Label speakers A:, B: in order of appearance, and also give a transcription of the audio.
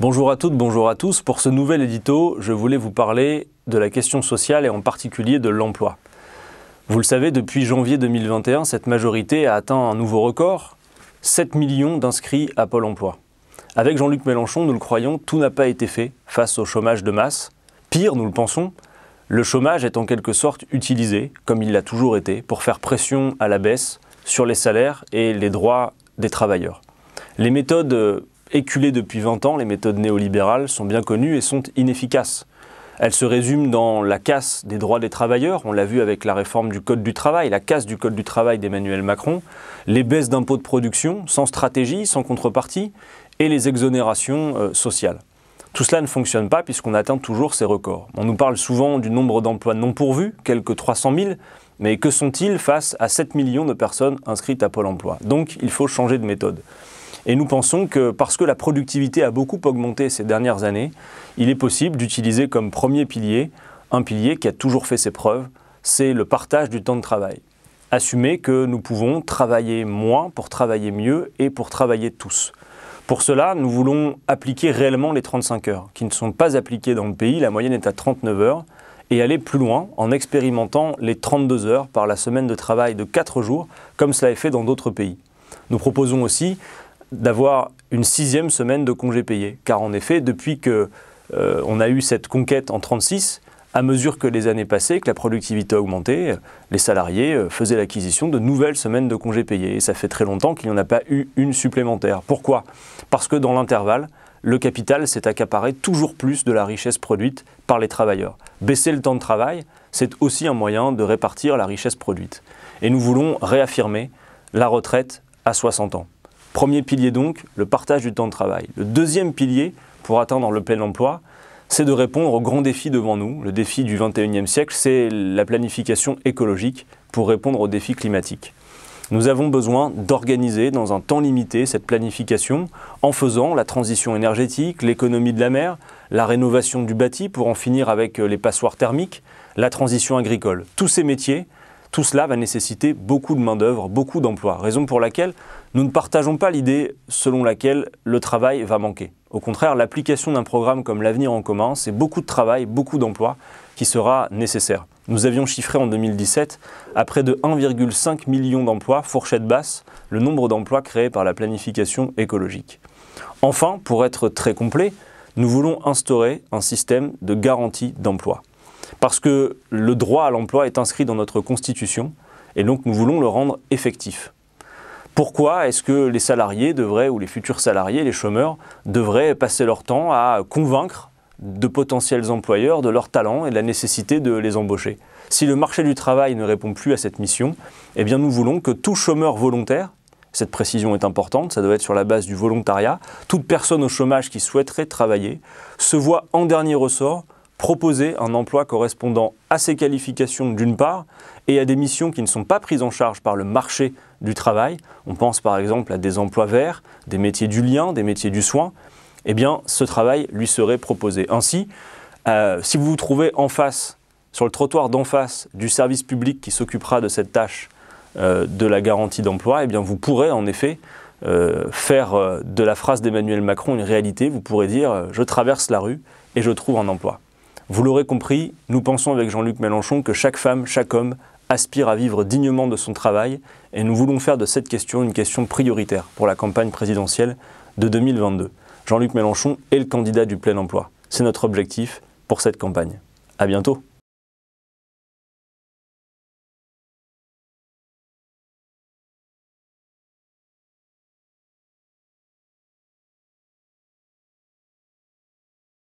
A: Bonjour à toutes, bonjour à tous. Pour ce nouvel édito, je voulais vous parler de la question sociale et en particulier de l'emploi. Vous le savez, depuis janvier 2021, cette majorité a atteint un nouveau record, 7 millions d'inscrits à Pôle emploi. Avec Jean-Luc Mélenchon, nous le croyons, tout n'a pas été fait face au chômage de masse. Pire, nous le pensons, le chômage est en quelque sorte utilisé, comme il l'a toujours été, pour faire pression à la baisse sur les salaires et les droits des travailleurs. Les méthodes éculées depuis 20 ans, les méthodes néolibérales, sont bien connues et sont inefficaces. Elles se résument dans la casse des droits des travailleurs, on l'a vu avec la réforme du Code du travail, la casse du Code du travail d'Emmanuel Macron, les baisses d'impôts de production, sans stratégie, sans contrepartie, et les exonérations sociales. Tout cela ne fonctionne pas puisqu'on atteint toujours ces records. On nous parle souvent du nombre d'emplois non pourvus, quelques 300 000, mais que sont-ils face à 7 millions de personnes inscrites à Pôle emploi? Donc il faut changer de méthode. Et nous pensons que parce que la productivité a beaucoup augmenté ces dernières années, il est possible d'utiliser comme premier pilier, un pilier qui a toujours fait ses preuves, c'est le partage du temps de travail. Assumer que nous pouvons travailler moins pour travailler mieux et pour travailler tous. Pour cela, nous voulons appliquer réellement les 35 heures, qui ne sont pas appliquées dans le pays, la moyenne est à 39 heures, et aller plus loin en expérimentant les 32 heures par la semaine de travail de 4 jours, comme cela est fait dans d'autres pays. Nous proposons aussi d'avoir une 6e semaine de congés payés. Car en effet, depuis qu'on a eu cette conquête en 36, à mesure que les années passaient, que la productivité a augmenté, les salariés faisaient l'acquisition de nouvelles semaines de congés payés. Et ça fait très longtemps qu'il n'y en a pas eu une supplémentaire. Pourquoi? Parce que dans l'intervalle, le capital s'est accaparé toujours plus de la richesse produite par les travailleurs. Baisser le temps de travail, c'est aussi un moyen de répartir la richesse produite. Et nous voulons réaffirmer la retraite à 60 ans. Premier pilier donc, le partage du temps de travail. Le deuxième pilier, pour atteindre le plein emploi, c'est de répondre aux grands défis devant nous. Le défi du 21e siècle, c'est la planification écologique pour répondre aux défis climatiques. Nous avons besoin d'organiser dans un temps limité cette planification en faisant la transition énergétique, l'économie de la mer, la rénovation du bâti pour en finir avec les passoires thermiques, la transition agricole. Tous ces métiers, tout cela va nécessiter beaucoup de main-d'œuvre, beaucoup d'emplois. Raison pour laquelle nous ne partageons pas l'idée selon laquelle le travail va manquer. Au contraire, l'application d'un programme comme l'Avenir en commun, c'est beaucoup de travail, beaucoup d'emplois qui sera nécessaire. Nous avions chiffré en 2017 à près de 1,5 million d'emplois, fourchette basse, le nombre d'emplois créés par la planification écologique. Enfin, pour être très complet, nous voulons instaurer un système de garantie d'emploi. Parce que le droit à l'emploi est inscrit dans notre Constitution et donc nous voulons le rendre effectif. Pourquoi est-ce que les salariés devraient, ou les futurs salariés, les chômeurs, devraient passer leur temps à convaincre de potentiels employeurs de leur talent et de la nécessité de les embaucher? Si le marché du travail ne répond plus à cette mission, eh bien nous voulons que tout chômeur volontaire, cette précision est importante, ça doit être sur la base du volontariat, toute personne au chômage qui souhaiterait travailler, se voit en dernier ressort proposer un emploi correspondant à ses qualifications d'une part et à des missions qui ne sont pas prises en charge par le marché du travail. On pense par exemple à des emplois verts, des métiers du lien, des métiers du soin. Eh bien, ce travail lui serait proposé. Ainsi, si vous vous trouvez en face, sur le trottoir d'en face du service public qui s'occupera de cette tâche de la garantie d'emploi, eh bien, vous pourrez en effet faire de la phrase d'Emmanuel Macron une réalité. Vous pourrez dire « je traverse la rue et je trouve un emploi ». Vous l'aurez compris, nous pensons avec Jean-Luc Mélenchon que chaque femme, chaque homme aspire à vivre dignement de son travail et nous voulons faire de cette question une question prioritaire pour la campagne présidentielle de 2022. Jean-Luc Mélenchon est le candidat du plein emploi. C'est notre objectif pour cette campagne. À bientôt.